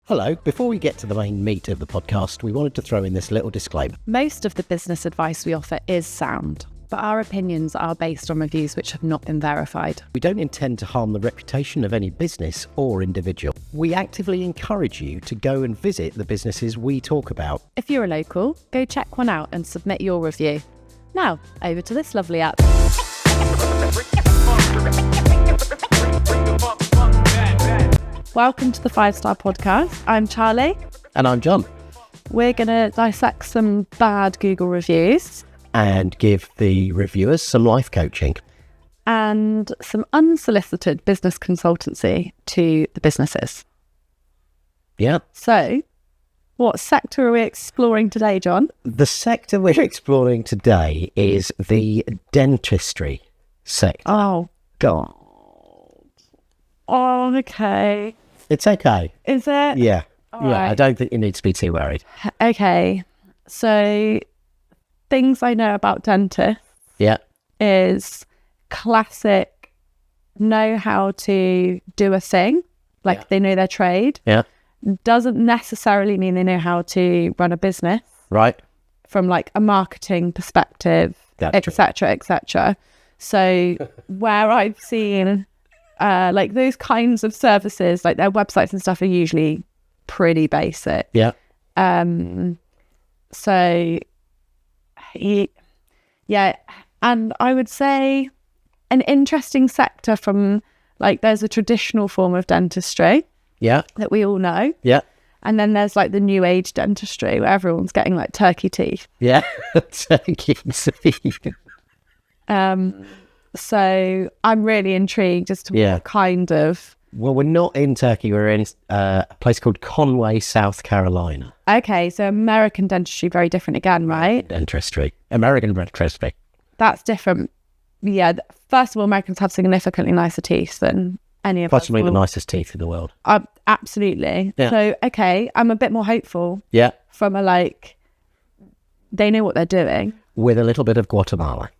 Hello, before we get to the main meat of the podcast, we wanted to throw in this little disclaimer. Most of the business advice we offer is sound, but our opinions are based on reviews which have not been verified. We don't intend to harm the reputation of any business or individual. We actively encourage you to go and visit the businesses we talk about. If you're a local, go check one out and submit your review. Now, over to this lovely app. Welcome to the 5-Star Podcast. I'm Charlie. And I'm Jon. We're going to dissect some bad Google reviews. And give the reviewers some life coaching. And some unsolicited business consultancy to the businesses. Yeah. So, what sector are we exploring today, Jon? The sector we're exploring today is the dentistry sector. Oh, God. Oh, okay. It's okay. Is it? Yeah. All yeah, right. I don't think you need to be too worried. Okay. So, things I know about dentists Yeah. is classic know how to do a thing, like they know their trade. Yeah. Doesn't necessarily mean they know how to run a business Right. from like a marketing perspective, That's true. etc., etc. So where I've seen like those kinds of services, like their websites and stuff are usually pretty basic. Yeah. So yeah, and I would say an interesting sector from like there's a traditional form of dentistry Yeah. that we all know. Yeah. And then there's like the new age dentistry where everyone's getting like turkey teeth. Yeah. Turkey teeth. So I'm really intrigued as to what kind of... Well, we're not in Turkey. We're in a place called Conway, South Carolina. Okay, so American dentistry, very different again, right? Dentistry. American dentistry. That's different. Yeah, first of all, Americans have significantly nicer teeth than any of us. Possibly the nicest teeth in the world. Absolutely. Yeah. So, okay, I'm a bit more hopeful Yeah. from a like, they know what they're doing. With a little bit of Guatemala.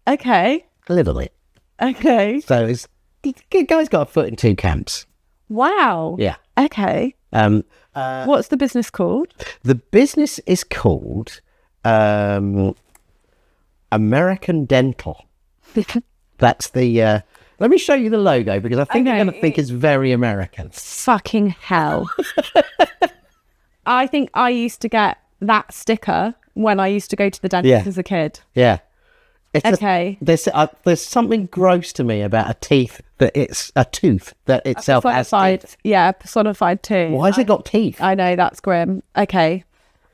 Okay. A little bit. Okay. So it's, the guy's got a foot in two camps. Wow. Yeah. Okay. What's the business called? The business is called American Dental. That's the... let me show you the logo because I think you're going to think it's very American. Fucking hell. I think I used to get that sticker when I used to go to the dentist as a kid. Yeah. It's Okay. There's something gross to me about a tooth that itself has teeth. Yeah, personified too. Why has it got teeth? I know, that's grim. Okay.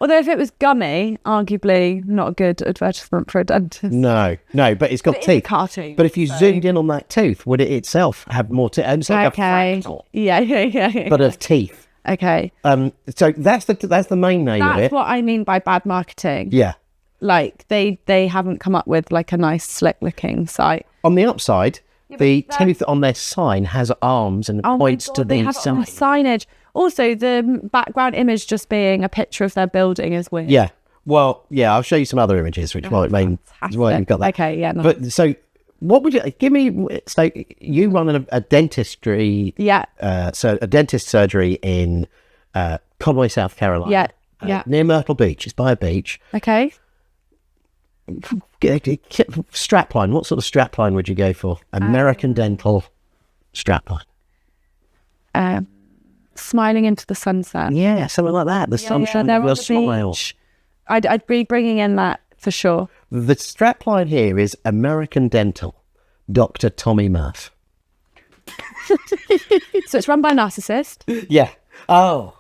Although if it was gummy, arguably not a good advertisement for a dentist. No, but it's got But it is a teeth. cartoon, But if you zoomed in on that tooth, would it itself have more teeth? It's like a fractal, Yeah. but of teeth. Okay. So that's the main name of That's it. what I mean by bad marketing. Yeah. Like they haven't come up with like a nice slick looking site. On the upside, the but tooth on their sign has arms and points to they the have it on the side. signage. Also, the background image just being a picture of their building is weird. Yeah. Well, yeah, I'll show you some other images, which might mean why you've got that. Okay, yeah. No. But so, what would you give me? So you run a dentistry, so a dentist surgery in Conway, South Carolina. Yeah. Near Myrtle Beach. It's by a beach. Okay. Strapline. What sort of strapline would you go for? American Dental strapline. Smiling into the sunset. Yeah, something like that. The sunshine they're will on the smile. beach. I'd be bringing in that for sure. The strapline here is American Dental, Dr. Tommy Murph. So it's run by a narcissist. Yeah. Oh.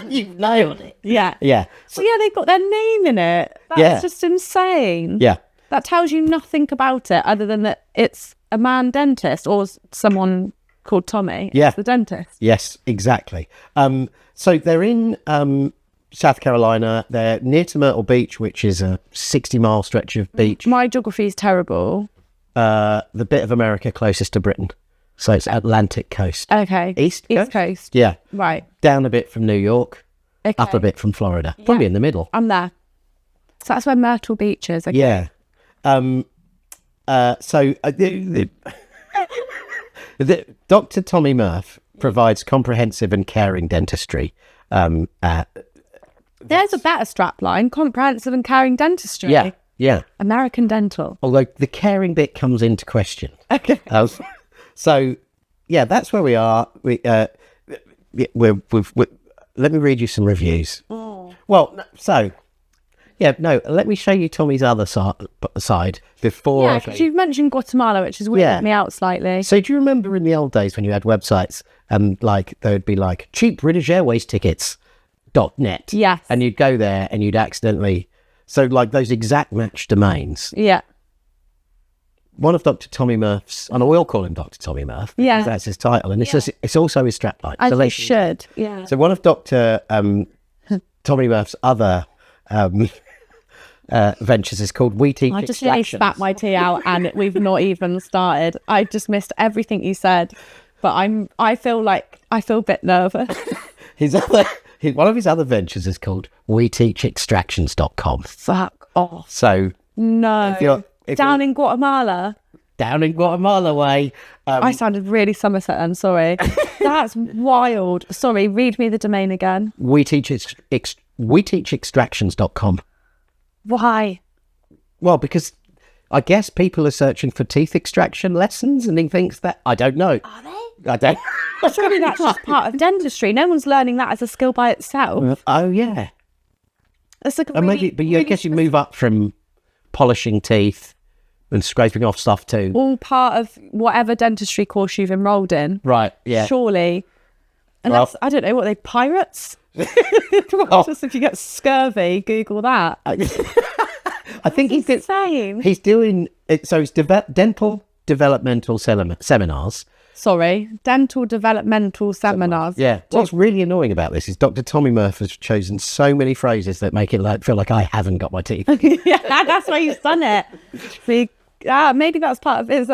You've nailed it. Yeah. Yeah. So yeah, they've got their name in it. That's just insane. Yeah. That tells you nothing about it other than that it's a man dentist or someone called Tommy. Yeah. It's the dentist. Yes, exactly. So they're in South Carolina. They're near to Myrtle Beach, which is a 60-mile stretch of beach. My geography is terrible. The bit of America closest to Britain. So it's Atlantic coast. Okay. East Coast. Yeah. Right. Down a bit from New York, Okay. up a bit from Florida. Probably in the middle. I'm there. So that's where Myrtle Beach is. Okay. Yeah. Dr. Tommy Murph provides comprehensive and caring dentistry. There's a better strapline: comprehensive and caring dentistry. Yeah. American Dental. Although the caring bit comes into question. Okay. So, yeah, that's where we are. Let me read you some reviews. Well, let me show you Tommy's other side before. Yeah, because you've mentioned Guatemala, which has weirded me out slightly. So do you remember in the old days when you had websites and like there would be like cheap British Airways tickets.net? Yes. And you'd go there and you'd accidentally, so like those exact match domains. Yeah. One of Dr. Tommy Murph's, and we'll call him Dr. Tommy Murph. Yeah. That's his title. And it's also his strapline. As you should. Yeah. So one of Dr. Tommy Murph's other ventures is called We Teach I just Extractions. nearly spat my tea out and we've not even started. I just missed everything you said, but I feel a bit nervous. One of his other ventures is called We Teach Extractions.com. Fuck off. So no, down in Guatemala. Down in Guatemala way. I sounded really Somerset then, sorry. That's wild. Sorry, read me the domain again. We Teach Extractions.com. Why? Well, because I guess people are searching for teeth extraction lessons and he thinks that... I don't know. Are they? I don't... Surely that's just part of dentistry. No one's learning that as a skill by itself. Oh, yeah. It's like I guess you move up from polishing teeth and scraping off stuff too. All part of whatever dentistry course you've enrolled in. Right, yeah. Surely. Unless, I don't know, what are they, pirates? Just if you get scurvy, Google that. I think he's insane. He's doing it. So it's dental developmental seminars. Sorry, dental developmental seminars. Yeah. What's really annoying about this is Dr. Tommy Murph has chosen so many phrases that make it feel like I haven't got my teeth. Yeah, that's why he's done it. Maybe that's part of his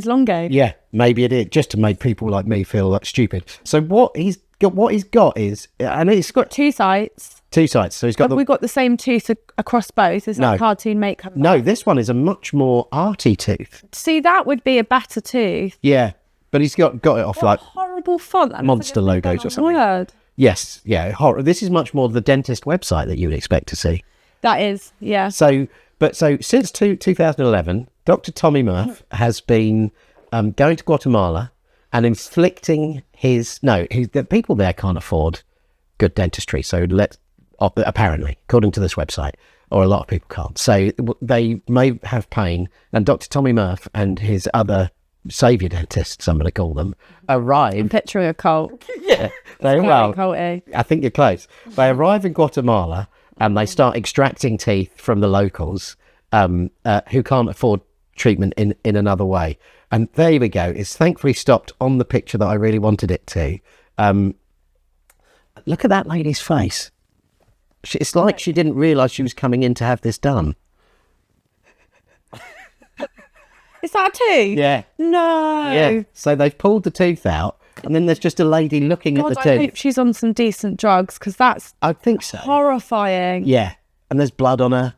long game. Yeah, maybe it is, just to make people like me feel like stupid. So what he's got is, and it's got two sites. Two sites. So he's got. Have we got the same tooth across both? Is that cartoon makeup? No, this one is a much more arty tooth. See, that would be a better tooth. Yeah, but he's got it off what horrible font. That monster logos or something. Word. Yes, yeah, horror. This is much more the dentist website that you would expect to see. That is, yeah. So since 2011, Dr. Tommy Murph has been going to Guatemala and inflicting the people there can't afford good dentistry. So apparently, according to this website, or a lot of people can't. So they may have pain, and Dr. Tommy Murph and his other saviour dentists, I'm going to call them, arrive. I'm picturing a cult. Yeah, I think you're close. They arrive in Guatemala and they start extracting teeth from the locals who can't afford treatment in another way. And there we go. It's thankfully stopped on the picture that I really wanted it to. Look at that lady's face. It's like she didn't realise she was coming in to have this done. Is that a tooth? Yeah. No. Yeah. So they've pulled the tooth out, and then there's just a lady looking at the tooth. I hope she's on some decent drugs, because that's I think so. Horrifying. Yeah. And there's blood on her.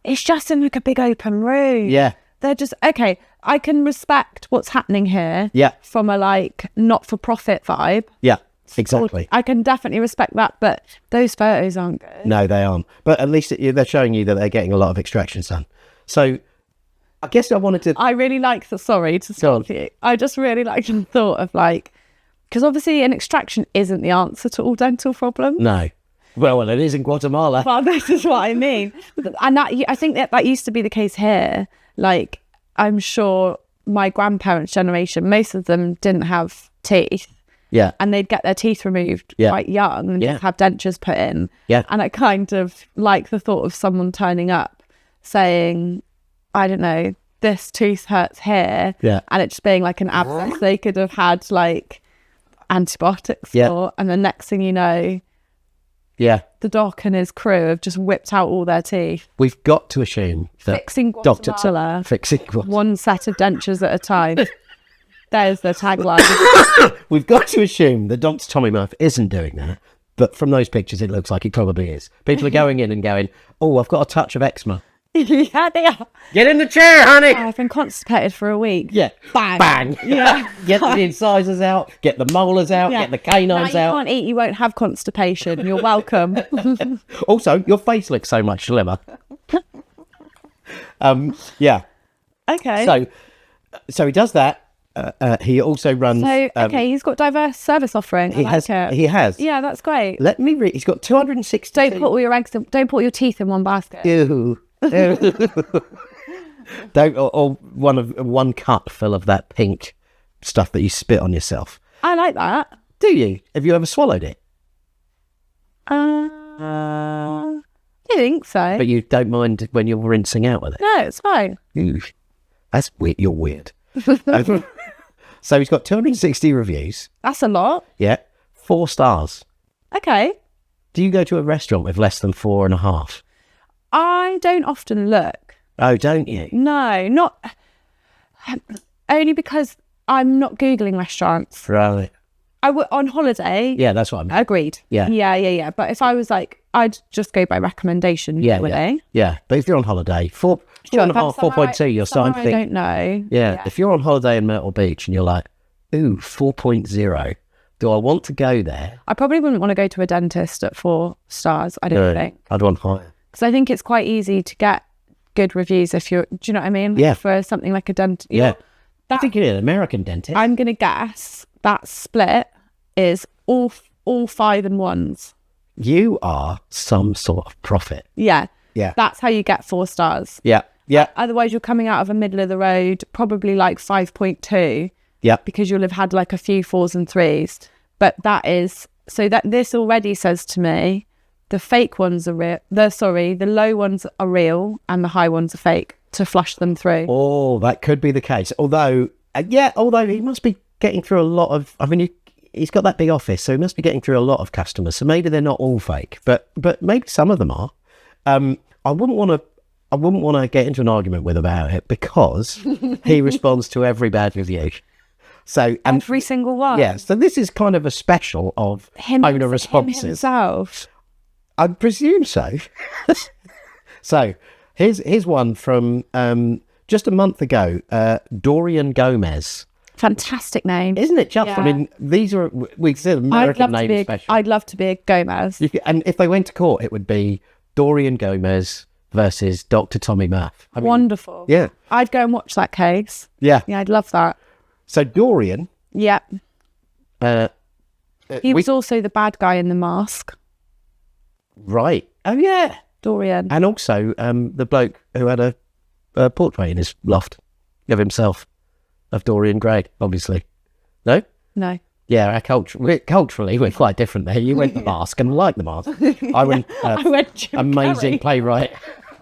It's just in like a big open room. Yeah. They're just, okay, I can respect what's happening here. Yeah. From a not-for-profit vibe. Yeah. Exactly. I can definitely respect that, but those photos aren't good. No, they aren't. But at least they're showing you that they're getting a lot of extractions done. So I guess I wanted to... I really like sorry to stop you. I just really like the thought of because obviously an extraction isn't the answer to all dental problems. No. Well, it is in Guatemala. Well, this is what I mean. And I think that used to be the case here. I'm sure my grandparents' generation, most of them didn't have teeth. Yeah. And they'd get their teeth removed quite young and just have dentures put in. Yeah. And I kind of like the thought of someone turning up saying, I don't know, this tooth hurts here. Yeah. And it just being like an abscess. They could have had antibiotics for, and the next thing you know, the doc and his crew have just whipped out all their teeth. We've got to assume that fixing Guatemala, one set of dentures at a time. There's the tagline. We've got to assume that Dr. Tommy Murph isn't doing that, but from those pictures it looks like he probably is. People are going in and going, oh, I've got a touch of eczema. Yeah, they are. Get in the chair, honey. I've been constipated for a week. Yeah. Bang. Yeah. Get the incisors out, get the molars out, get the canines now you out. can't eat, you won't have constipation. You're welcome. Also, your face looks so much slimmer. Yeah. Okay. So he does that. He also runs. He's got diverse service offering. He has. Yeah, that's great. Let me read. He's got 260. Don't put all your eggs. Don't put all your teeth in one basket. Ew. Don't or one cup full of that pink stuff that you spit on yourself. I like that. Do you? Have you ever swallowed it? I think so. But you don't mind when you're rinsing out with it? No, it's fine. Ew. That's weird. You're weird. So he's got 260 reviews. That's a lot. Yeah. 4 stars. Okay. Do you go to a restaurant with less than 4.5? I don't often look. Oh, don't you? No, not only because I'm not Googling restaurants. Right. On holiday. Yeah, that's what I mean. Agreed. Yeah. Yeah. But if I was like, I'd just go by recommendation. Yeah. But if you're on holiday, 4.5, 4.2, you're starting to think. I don't know. Yeah. If you're on holiday in Myrtle Beach and you're like, ooh, 4.0, do I want to go there? I probably wouldn't want to go to a dentist at 4 stars. I don't think. I'd want higher. Because I think it's quite easy to get good reviews if you're. Do you know what I mean? Yeah. For something like a dentist. Yeah. I think you're an American dentist. I'm gonna guess that split is all 5 and 1s. You are some sort of prophet. Yeah. Yeah. That's how you get 4 stars. Yeah. Yeah. Otherwise, you're coming out of a middle of the road, probably like 5.2. Yeah. Because you'll have had like a few 4s and 3s. But that is so that this already says to me, the fake ones are real. The low ones are real, and the high ones are fake to flush them through. Oh, that could be the case. Although he must be getting through a lot of. I mean, he's got that big office, so he must be getting through a lot of customers. So maybe they're not all fake, but maybe some of them are. I wouldn't want to get into an argument with about it because he responds to every bad review. So every single one. Yeah. So this is kind of a special of owner responses. Him himself. I presume so. So here's one from just a month ago. Dorian Gomez. Fantastic name, isn't it? Just I mean, these are we said American name special. I'd love to be a Gomez. And if they went to court, it would be Dorian Gomez versus Dr. Tommy Murph. I mean, wonderful. Yeah, I'd go and watch that case. Yeah, I'd love that. So Dorian. Yeah. He was also the bad guy in The Mask. Right. Oh yeah, Dorian. And also the bloke who had a portrait in his loft of himself, of Dorian Gray, obviously. No? Yeah, culturally we're quite different there. You went The Mask and liked The Mask. I went Jim amazing Carrey. Playwright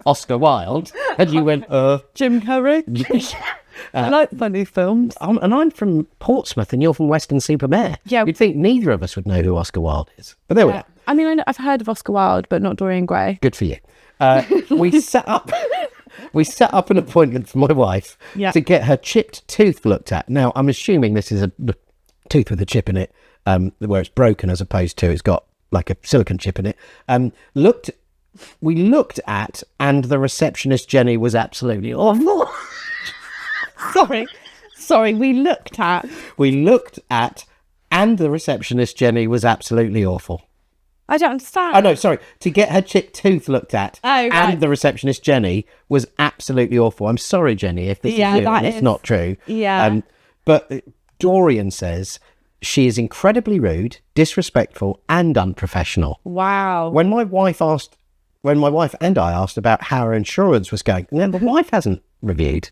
Oscar Wilde, and you went Jim Carrey. I like funny films. And I'm from Portsmouth and you're from Weston-super-Mare. Yeah. You'd think neither of us would know who Oscar Wilde is. But there we are. I mean, I've heard of Oscar Wilde, but not Dorian Gray. Good for you. We set up an appointment for my wife to get her chipped tooth looked at. Now, I'm assuming this is a tooth with a chip in it, where it's broken as opposed to it's got like a silicone chip in it. We looked at, and the receptionist Jenny was absolutely awful. Sorry, we looked at, and the receptionist Jenny was absolutely awful. I don't understand. Oh no, sorry. To get her chipped tooth looked at, right. And the receptionist Jenny was absolutely awful. I'm sorry, Jenny, if this is you, and it's not true. Yeah. But Dorian says she is incredibly rude, disrespectful, and unprofessional. Wow. When my wife and I asked about how her insurance was going, the wife hasn't reviewed,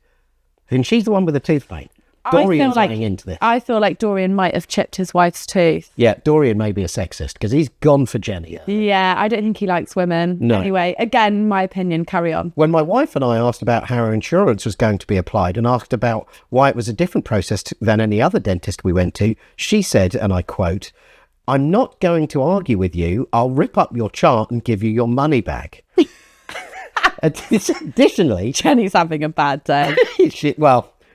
and she's the one with the tooth pain. Dorian's running into this. I feel like Dorian might have chipped his wife's tooth. Yeah, Dorian may be a sexist because he's gone for Jenny. Yeah, I don't think he likes women. No. Anyway, again, my opinion, carry on. When my wife and I asked about how her insurance was going to be applied and asked about why it was a different process than any other dentist we went to, she said, and I quote, "I'm not going to argue with you. I'll rip up your chart and give you your money back." Additionally... Jenny's having a bad day.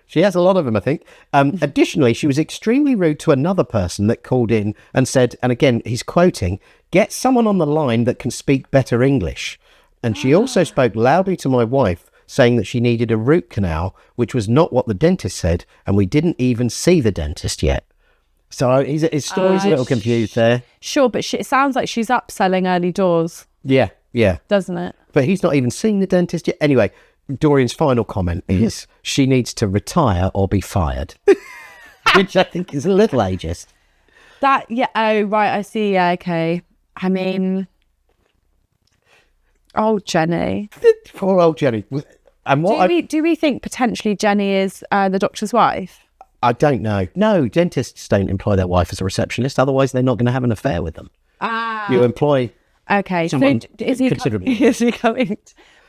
She has a lot of them, I think. Additionally, she was extremely rude to another person that called in and said, and again, he's quoting, "Get someone on the line that can speak better English." And she also spoke loudly to my wife, saying that she needed a root canal, which was not what the dentist said, and we didn't even see the dentist yet. So his story's a little confused there. Sure, but it sounds like she's upselling early doors. Yeah. Doesn't it? But he's not even seen the dentist yet. Anyway, Dorian's final comment is she needs to retire or be fired, which I think is a little ageist. Oh, right, I see. Yeah, okay. I mean, old Jenny. Poor old Jenny. And do we think potentially Jenny is the doctor's wife? I don't know. No, dentists don't employ their wife as a receptionist. Otherwise, they're not going to have an affair with them. You employ. Okay, so is he coming?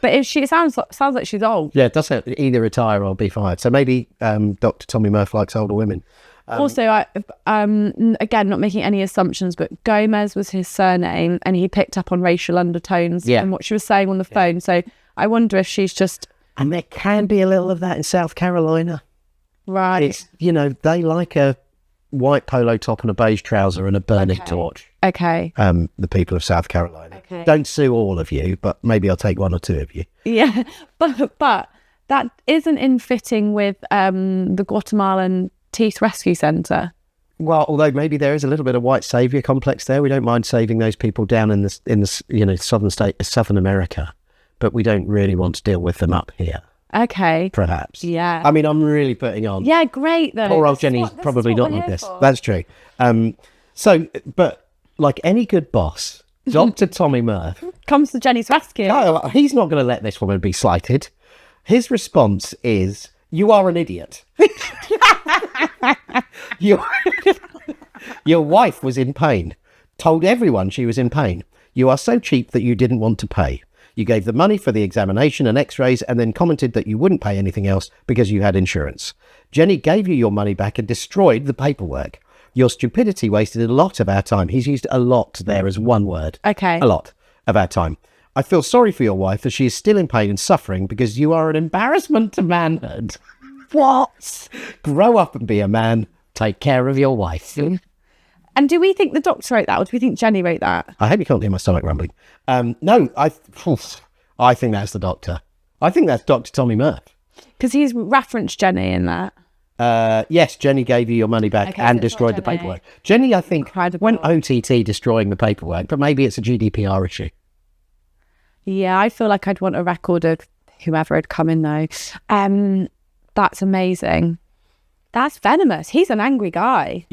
But if it sounds like she's old. Yeah, it does say either retire or be fired. So maybe Dr. Tommy Murph likes older women. Also, again, not making any assumptions, but Gomez was his surname, and he picked up on racial undertones and what she was saying on the phone. So I wonder if she's just. And there can be a little of that in South Carolina. Right. It's, they like a white polo top and a beige trouser and a burning torch. Okay. The people of South Carolina. Okay. Don't sue all of you, but maybe I'll take one or two of you. Yeah, but that isn't in fitting with the Guatemalan Teeth Rescue Centre. Well, although maybe there is a little bit of white saviour complex there. We don't mind saving those people down in the southern America, but we don't really want to deal with them up here. Okay. Perhaps. Yeah. I mean, I'm really putting on. Yeah, great though. Poor old Jenny's probably not like this. That's true. But like any good boss, Dr. Tommy Murph comes to Jenny's rescue. He's not going to let this woman be slighted. His response is, "You are an idiot. Your wife was in pain. Told everyone she was in pain. You are so cheap that you didn't want to pay. You gave the money for the examination and x-rays and then commented that you wouldn't pay anything else because you had insurance. Jenny gave you your money back and destroyed the paperwork. Your stupidity wasted a lot of our time." He's used a lot there as one word. Okay. A lot of our time. "I feel sorry for your wife as she is still in pain and suffering because you are an embarrassment to manhood." What? "Grow up and be a man. Take care of your wife." And do we think the doctor wrote that, or do we think Jenny wrote that? I hope you can't hear my stomach rumbling. No, I think that's the doctor. I think that's Dr. Tommy Murph. Because he's referenced Jenny in that. Yes, Jenny gave you your money back and destroyed the paperwork. Jenny, I think, went OTT destroying the paperwork, but maybe it's a GDPR issue. Yeah, I feel like I'd want a record of whoever had come in though. That's amazing. That's venomous. He's an angry guy.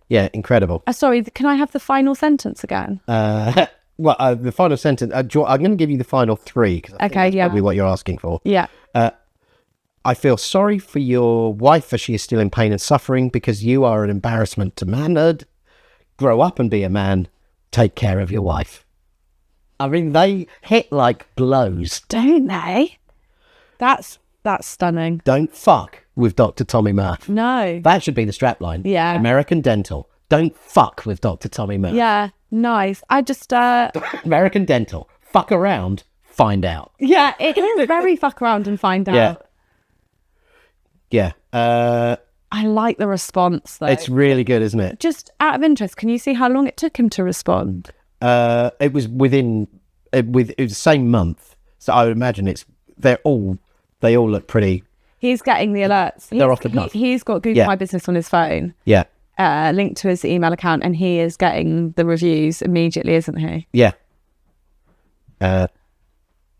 Yeah, incredible. Sorry, can I have the final sentence again? The final sentence, I'm going to give you the final three. Cause I think that's probably what you're asking for. Yeah. "I feel sorry for your wife as she is still in pain and suffering because you are an embarrassment to manhood. Grow up and be a man. Take care of your wife." I mean, they hit like blows. Don't they? That's stunning. Don't fuck with Dr. Tommy Murph. No. That should be the strapline. Yeah. American Dental. Don't fuck with Dr. Tommy Murph. Yeah, nice. I just... American Dental. Fuck around, find out. Yeah, it is very fuck around and find out. Yeah. I like the response, though. It's really good, isn't it? Just out of interest, can you see how long it took him to respond? It was it was the same month. So I would imagine they all look pretty... He's getting the alerts. They're off the cuff. He's got Google My Business on his phone. Yeah. Linked to his email account, and he is getting the reviews immediately, isn't he? Yeah.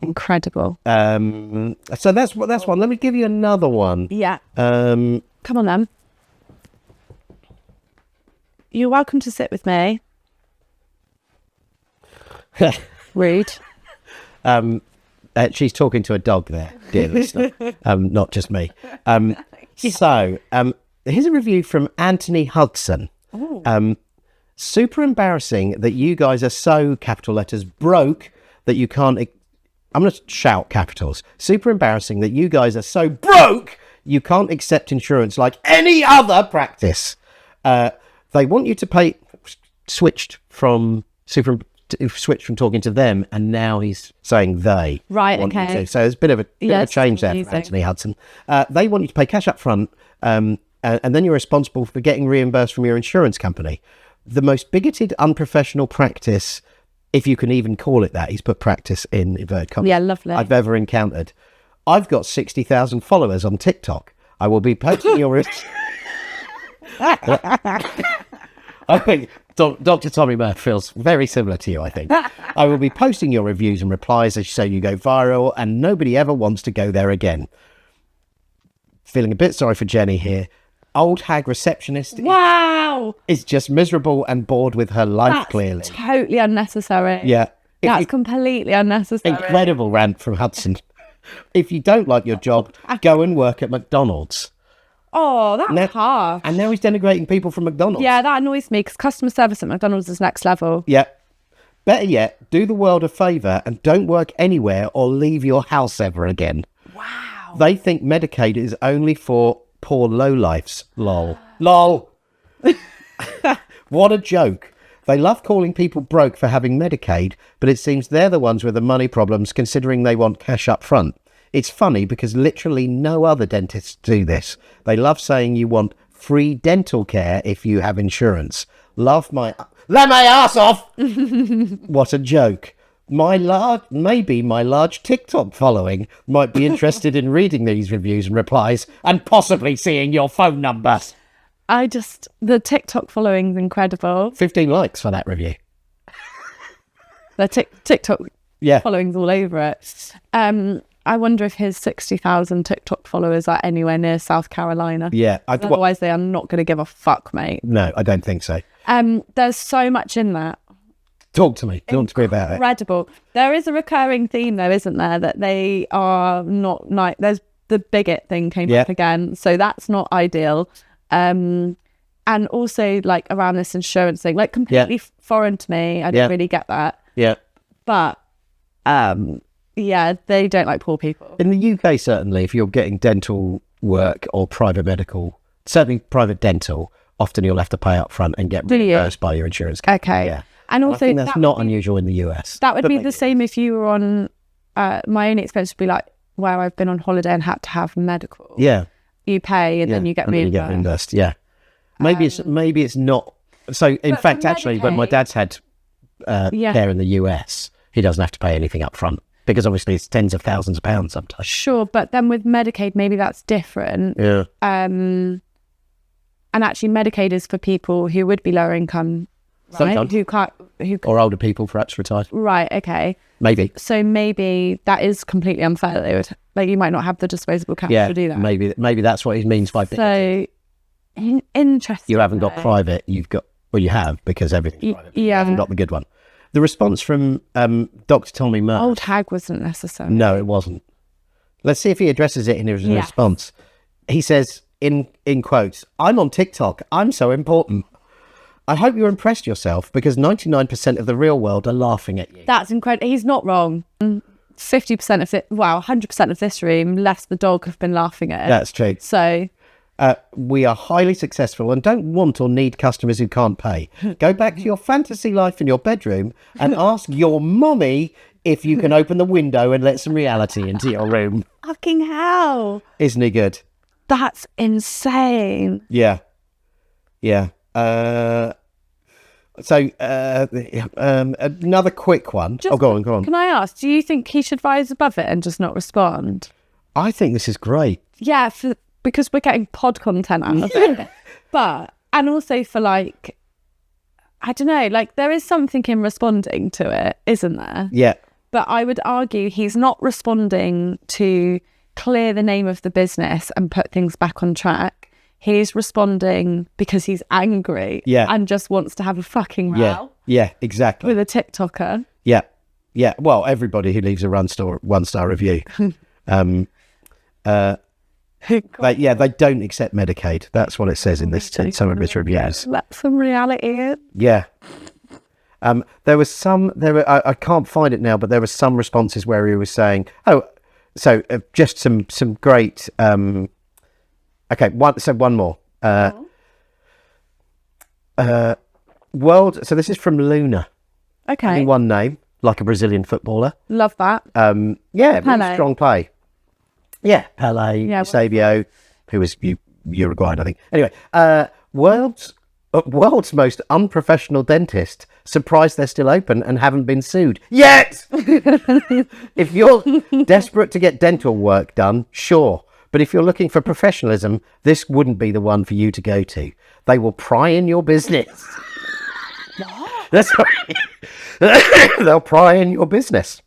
Incredible. So that's one. Let me give you another one. Yeah. Come on then. You're welcome to sit with me. Rude. She's talking to a dog there, dear listener, not just me. So here's a review from Anthony Hudson. "Super embarrassing that you guys are so, capital letters, broke that you can't... I'm going to shout capitals. Super embarrassing that you guys are so broke you can't accept insurance like any other practice. They want you to pay..." Switched from talking to them, and now he's saying they. Right, okay. So there's a bit of a change there from Anthony Hudson. "They want you to pay cash up front, and then you're responsible for getting reimbursed from your insurance company. The most bigoted, unprofessional practice if you can even call it that. He's put practice in inverted commas. Yeah, lovely. I've ever encountered. I've got 60,000 followers on TikTok. I will be posting your... I think Dr. Tommy Murph feels very similar to you, I think. I will be posting your reviews and replies as so you go viral, and nobody ever wants to go there again. Feeling a bit sorry for Jenny here. Old hag receptionist Wow! is just miserable and bored with her life, That's clearly. Totally unnecessary. Yeah. That's completely unnecessary. Incredible rant from Hudson. If you don't like your job, go and work at McDonald's. Oh, that's harsh. And now he's denigrating people from McDonald's. Yeah, that annoys me because customer service at McDonald's is next level. Yeah. Better yet, do the world a favour and don't work anywhere or leave your house ever again. Wow. They think Medicaid is only for poor lowlifes. Lol. Lol. What a joke. They love calling people broke for having Medicaid, but it seems they're the ones with the money problems considering they want cash up front. It's funny because literally no other dentists do this. They love saying you want free dental care if you have insurance. Let my ass off! What a joke. Maybe my large TikTok following might be interested in reading these reviews and replies and possibly seeing your phone number. The TikTok following's incredible. 15 likes for that review. The TikTok following's all over it. I wonder if his 60,000 TikTok followers are anywhere near South Carolina. Yeah. Otherwise, they are not going to give a fuck, mate. No, I don't think so. There's so much in that. Talk to me. Talk to me about it. Incredible. There is a recurring theme, though, isn't there? That they are not nice. There's the bigot thing came up again. So that's not ideal. And also, like, around this insurance thing, like, completely foreign to me. I don't really get that. Yeah. But... yeah, they don't like poor people. In the UK, certainly, if you're getting dental work or private medical, certainly private dental, often you'll have to pay up front and get reimbursed by your insurance company. Okay. Yeah. And also, I think that's not unusual in the US. That would be the same if you were on, my only expense would be like where I've been on holiday and had to have medical. Yeah. You pay and then you get reimbursed. Yeah. Maybe it's not. So, in fact, actually, but my dad's had care in the US. He doesn't have to pay anything up front. Because obviously it's tens of thousands of pounds sometimes. Sure, but then with Medicaid, maybe that's different. Yeah. And actually, Medicaid is for people who would be lower income, right? Sometimes. Or older people, perhaps retired. Right. Okay. Maybe. So maybe that is completely unfair. They would, like, you might not have the disposable cash to do that. Maybe that's what he means by. So interesting. You haven't got private. You've got. Well, you have because everything's private. You haven't got the good one. The response from Dr. Tommy Murph. Old hag wasn't necessary. No, it wasn't. Let's see if he addresses it in his response. He says, in quotes, "I'm on TikTok. I'm so important. I hope you impressed yourself because 99% of the real world are laughing at you." That's incredible. He's not wrong. 50% of it, 100% of this room, less the dog, have been laughing at it. That's true. So... we are highly successful and don't want or need customers who can't pay. Go back to your fantasy life in your bedroom and ask your mommy if you can open the window and let some reality into your room. Fucking hell. Isn't he good? That's insane. Yeah. Yeah. Another quick one. Go on. Can I ask, do you think he should rise above it and just not respond? I think this is great. Yeah, because we're getting pod content out of it. But, and also for like, I don't know, like there is something in responding to it, isn't there? Yeah. But I would argue he's not responding to clear the name of the business and put things back on track. He's responding because he's angry and just wants to have a fucking row. Yeah, exactly. With a TikToker. Yeah. Yeah. Well, everybody who leaves a one-star review. They don't accept Medicaid. That's what it says in some of his reviews. Let some reality in. Yeah. I can't find it now, but there were some responses where he was saying, just some great, one more. So this is from Luna. Okay. Only one name, like a Brazilian footballer. Love that. Really strong play. Yeah, Pele, Eusebio, who was Uruguayan, I think. Anyway, world's most unprofessional dentist Surprised they're still open and haven't been sued yet. If you're desperate to get dental work done, sure. But if you're looking for professionalism, this wouldn't be the one for you to go to. They will pry in your business. That's right. They'll pry in your business.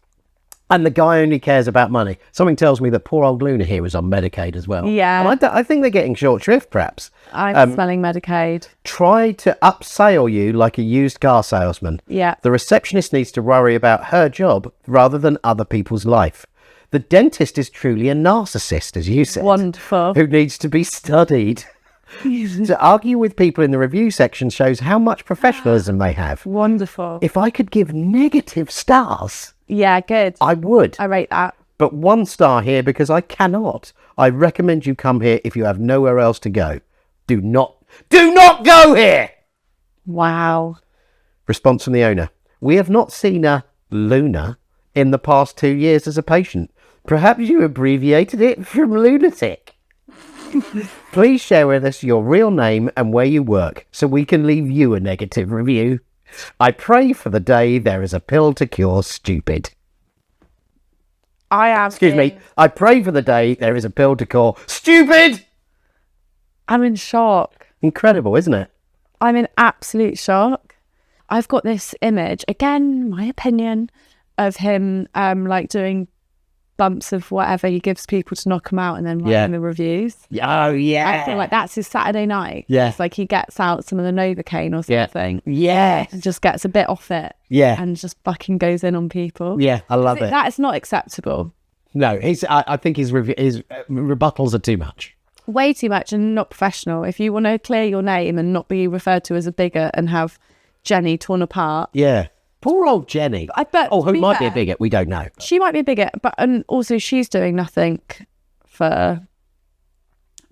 And the guy only cares about money. Something tells me that poor old Luna here is on Medicaid as well. Yeah. And I think they're getting short shrift, perhaps. I'm smelling Medicaid. Try to upsell you like a used car salesman. Yeah. The receptionist needs to worry about her job rather than other people's life. The dentist is truly a narcissist, as you said. Wonderful. Who needs to be studied. To argue with people in the review section shows how much professionalism they have. Wonderful. If I could give negative stars... Yeah, good. I would. I rate that. But 1 star here because I cannot. I recommend you come here if you have nowhere else to go. Do not go here! Wow. Response from the owner. We have not seen a Luna in the past 2 years as a patient. Perhaps you abbreviated it from lunatic. Please share with us your real name and where you work so we can leave you a negative review. I pray for the day there is a pill to cure stupid. Excuse me. I pray for the day there is a pill to cure stupid. I'm in shock. Incredible, isn't it? I'm in absolute shock. I've got this image, again, my opinion, of him like doing bumps of whatever he gives people to knock them out and then writing the reviews. Oh, yeah. I feel like that's his Saturday night. Yeah. It's like he gets out some of the Novocaine or something. Yeah. And just gets a bit off it. Yeah. And just fucking goes in on people. Yeah, I love it. That is not acceptable. No, I think his rebuttals are too much. Way too much and not professional. If you want to clear your name and not be referred to as a bigot and have Jenny torn apart. Yeah. Poor old Jenny. Who might be a bigot, we don't know. She might be a bigot, but and also she's doing nothing to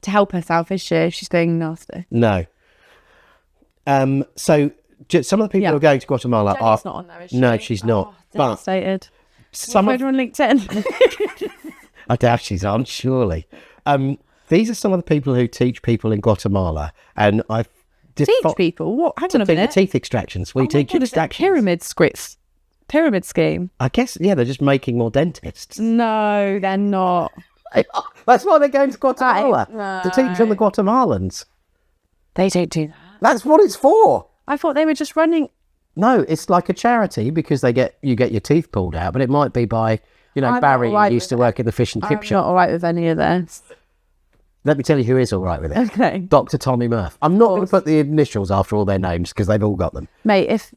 help herself, is she? She's being nasty. No. So some of the people who are going to Guatemala Jenny's not on there, is she? No, she's not. Devastated. Some her on LinkedIn. I doubt she's on, surely. These are some of the people who teach people in Guatemala, and I've teach people? What? Hang on a minute. Teeth extractions. We teach extractions. Pyramid scheme. I guess, yeah, they're just making more dentists. No, they're not. That's why they're going to Guatemala, to teach on the Guatemalans. They don't do that. That's what it's for. I thought they were just running. No, it's like a charity because you get your teeth pulled out, but it might be by, Barry who used to work in the fish and chip shop. I'm not all right with any of this. Let me tell you who is all right with it. Okay. Dr. Tommy Murph. I'm not going to put the initials after all their names because they've all got them. Mate, if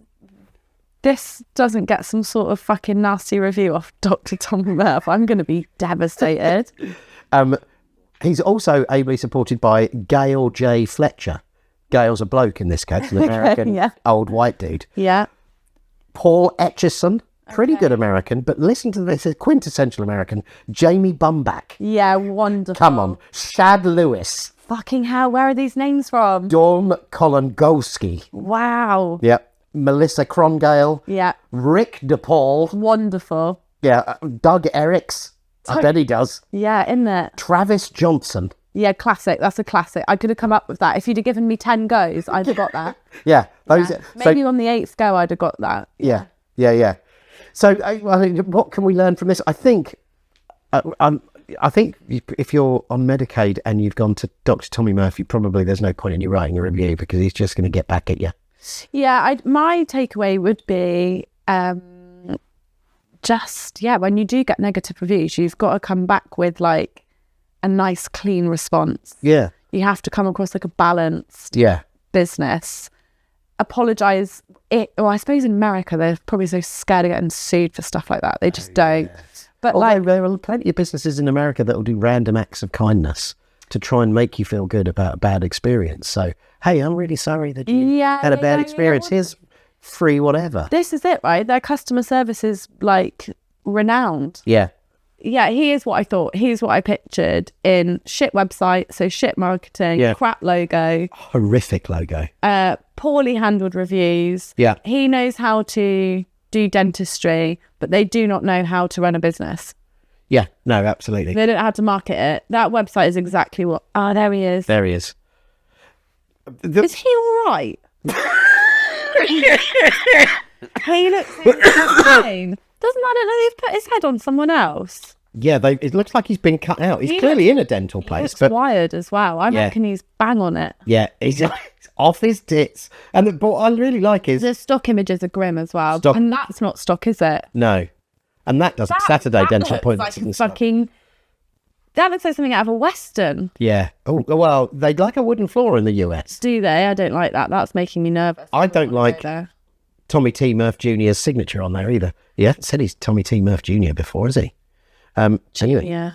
this doesn't get some sort of fucking nasty review off Dr. Tommy Murph, I'm going to be devastated. He's also ably supported by Gail J. Fletcher. Gail's a bloke in this case, an American old white dude. Yeah. Paul Etchison. Pretty good American, but listen to this, quintessential American, Jamie Bumbach. Yeah, wonderful. Come on. Shad Lewis. Fucking hell, where are these names from? Dawn Kolongolski. Wow. Yep. Melissa Krongale. Yeah. Rick DePaul. Wonderful. Yeah. Doug Eriks. I bet he does. Yeah, in there. Travis Johnson. Yeah, classic. That's a classic. I could have come up with that. If you'd have given me 10 goes, I'd have got that. Yeah. Maybe on the 8th go, I'd have got that. Yeah. So, what can we learn from this? I think if you're on Medicaid and you've gone to Dr. Tommy Murphy, there's no point in you writing a review because he's just going to get back at you. Yeah, my takeaway would be when you do get negative reviews, you've got to come back with like a nice, clean response. Yeah. You have to come across like a balanced business. Apologise. I suppose in America, they're probably so scared of getting sued for stuff like that. They just don't. Yes. But there are plenty of businesses in America that will do random acts of kindness to try and make you feel good about a bad experience. So, hey, I'm really sorry that you had a bad experience. Here's free whatever. This is it, right? Their customer service is like renowned. Yeah. Yeah, here's what I thought. Here's what I pictured in shit website, so shit marketing, crap logo. Horrific logo. Poorly handled reviews. Yeah. He knows how to do dentistry, but they do not know how to run a business. Yeah, no, absolutely. They don't know how to market it. That website is exactly what... there he is. There he is. Is he all right? He looks insane. Doesn't that look like they've put his head on someone else? Yeah, it looks like he's been cut out. He's clearly in a dental place. He looks wired as well. I reckon he's bang on it. Yeah, he's off his tits. And what I really like is... The stock images are grim as well. And that's not stock, is it? No. And that doesn't. Saturday dental appointments. That looks like something out of a Western. Yeah. Oh, well, they'd like a wooden floor in the US. Do they? I don't like that. That's making me nervous. I don't like Tommy T. Murph Jr.'s signature on there either. Yeah, said he's Tommy T. Murph Jr. before, is he? Anyway. Yeah.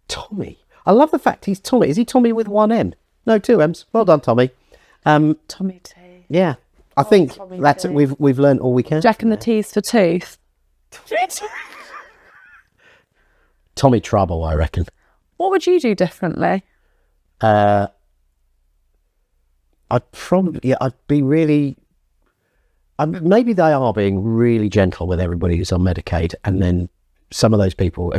Tommy. I love the fact he's Tommy. Is he Tommy with one M? No, two M's. Well done, Tommy. Tommy T. Yeah. I think that's it. We've learned all we can. Jack and the T's for tooth. Tommy Trouble, I reckon. What would you do differently? I'd be really... maybe they are being really gentle with everybody who's on Medicaid, and then some of those people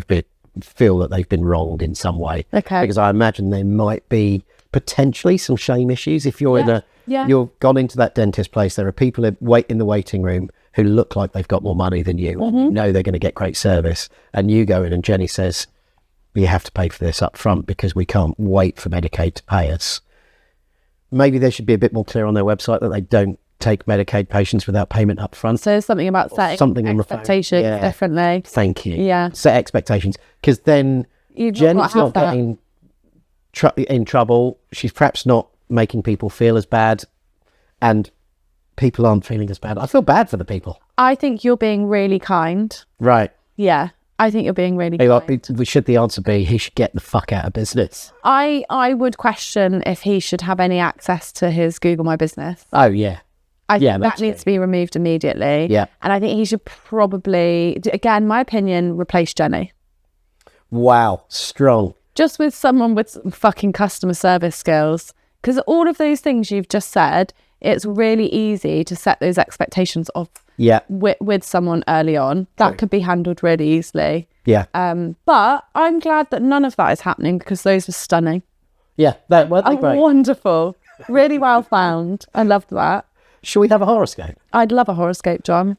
feel that they've been wronged in some way. Okay. Because I imagine there might be potentially some shame issues. If you're you've gone into that dentist place, there are people in the waiting room who look like they've got more money than you. Mm-hmm. You know they're going to get great service, and you go in and Jenny says, you have to pay for this up front because we can't wait for Medicaid to pay us. Maybe they should be a bit more clear on their website that they don't take Medicaid patients without payment up front. So something about setting expectations differently. Thank you. Yeah. Set expectations. Because then Jenny's not getting in trouble. She's perhaps not making people feel as bad, and people aren't feeling as bad. I feel bad for the people. I think you're being really kind. Right. Yeah. I think you're being really kind. Should the answer be he should get the fuck out of business? I would question if he should have any access to his Google My Business. Oh, yeah. I think that needs to be removed immediately. Yeah. And I think he should probably, again, my opinion, replace Jenny. Wow. Strong. Just with someone with fucking customer service skills. Because all of those things you've just said, it's really easy to set those expectations of with someone early on. That could be handled really easily. Yeah. But I'm glad that none of that is happening because those were stunning. Yeah. Weren't they great? Wonderful. Really well found. I loved that. Should we have a horoscope? I'd love a horoscope, John.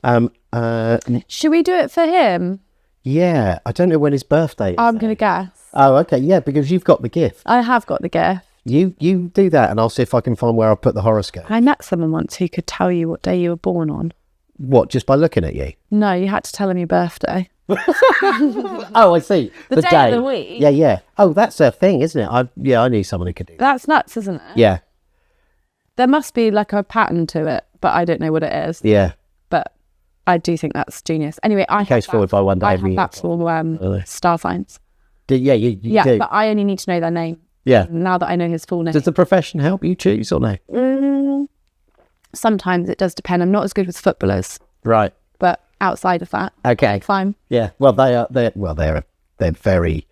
Should we do it for him? Yeah. I don't know when his birthday is. I'm going to guess. Oh, okay. Yeah, because you've got the gift. I have got the gift. You do that and I'll see if I can find where I'll put the horoscope. I met someone once who could tell you what day you were born on. What, just by looking at you? No, you had to tell him your birthday. Oh, I see. The day of the week. Yeah. Oh, that's a thing, isn't it? I knew someone who could do that. That's nuts, isn't it? Yeah. There must be like a pattern to it, but I don't know what it is. Yeah. But I do think that's genius. Anyway, Case forward by one day. I have that for star signs. You do. But I only need to know their name. Yeah. Now that I know his full name. Does the profession help you choose or no? Sometimes it does depend. I'm not as good with footballers. Right. But outside of that, okay, fine. Yeah. Well, they're very.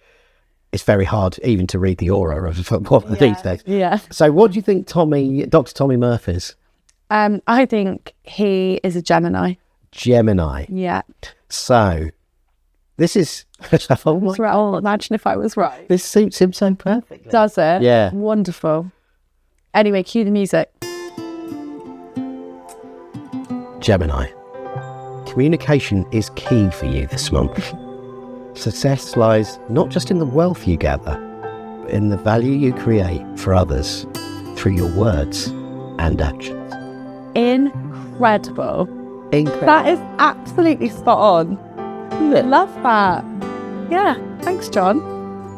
It's very hard even to read the aura of a footballer these days. Yeah. So, what do you think Dr. Tommy Murph is? I think he is a Gemini. Gemini. Yeah. So, this is... imagine if I was right. This suits him so perfectly. Does it? Yeah. Wonderful. Anyway, cue the music. Gemini. Communication is key for you this month. Success lies not just in the wealth you gather, but in the value you create for others through your words and actions. Incredible. Incredible. That is absolutely spot on. I love that. Yeah. Thanks, John.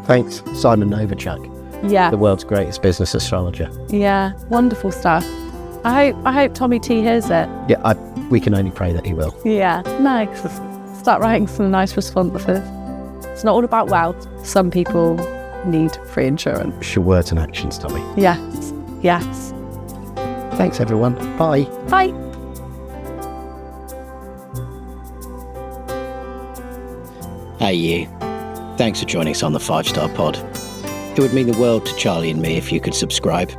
Thanks, Simon Novichok. Yeah. The world's greatest business astrologer. Yeah. Wonderful stuff. I hope Tommy T hears it. Yeah, we can only pray that he will. Yeah. Nice. Start writing some nice responses. It's not all about wealth. Some people need free insurance. Your words and actions, Tommy. Yes. Yes. Thanks, everyone. Bye. Bye. Hey, you. Thanks for joining us on the 5-Star Pod. It would mean the world to Charlie and me if you could subscribe.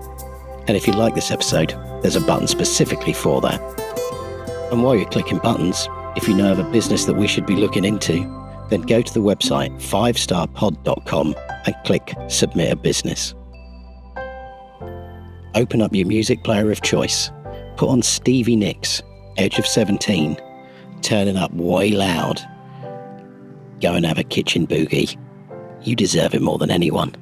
And if you like this episode, there's a button specifically for that. And while you're clicking buttons, if you know of a business that we should be looking into, then go to the website 5starpod.com and click Submit a Business. Open up your music player of choice, Put on Stevie Nicks, Edge of 17, turn it up way loud. Go and have a kitchen boogie. You deserve it more than anyone.